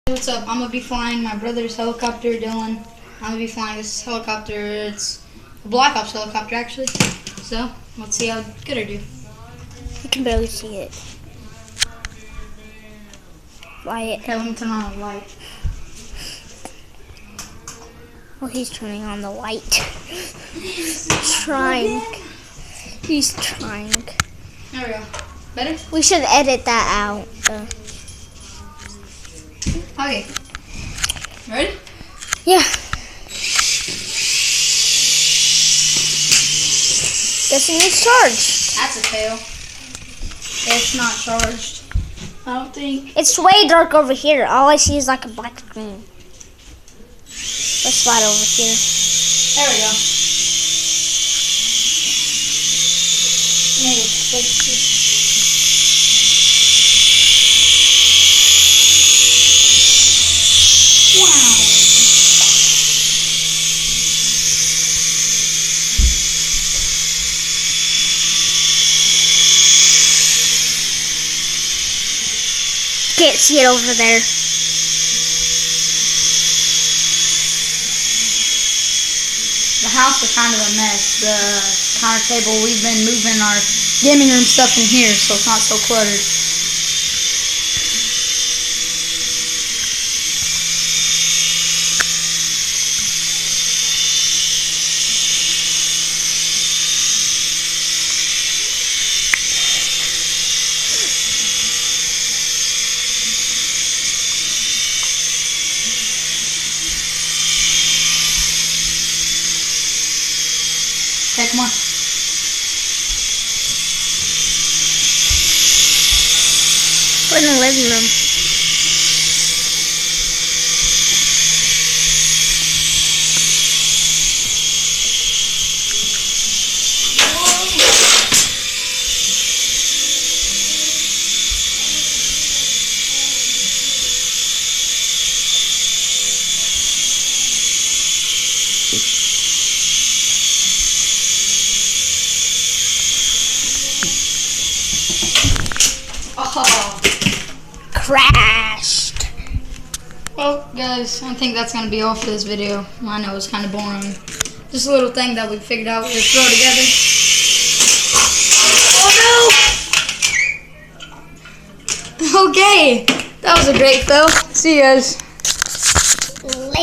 What's up? I'm gonna be flying my brother's helicopter, Dylan. I'm gonna be flying this helicopter. It's a Black Ops helicopter, actually. So let's see how good I do. You can barely see it. Wyatt. Okay, let me turn on the light. Oh, he's turning on the light. Trying. He's trying. There we go. Better? We should edit that out. Okay. Ready? Yeah. Guessing it's charged. That's a fail. It's not charged. I don't think. It's way dark over here. All I see is like a black screen. Let's slide over here. There we go. Maybe it's 60. Can't see it over there. The house is kind of a mess. The counter table, we've been moving our gaming room stuff in here, so it's not so cluttered. Okay, come on. We're in the living room. Oh. Crashed. Well, guys, I think that's going to be all for this video. I know it's kind of boring. Just a little thing that we figured out we would throw together. Oh, no! Okay, that was a great fail. See you guys.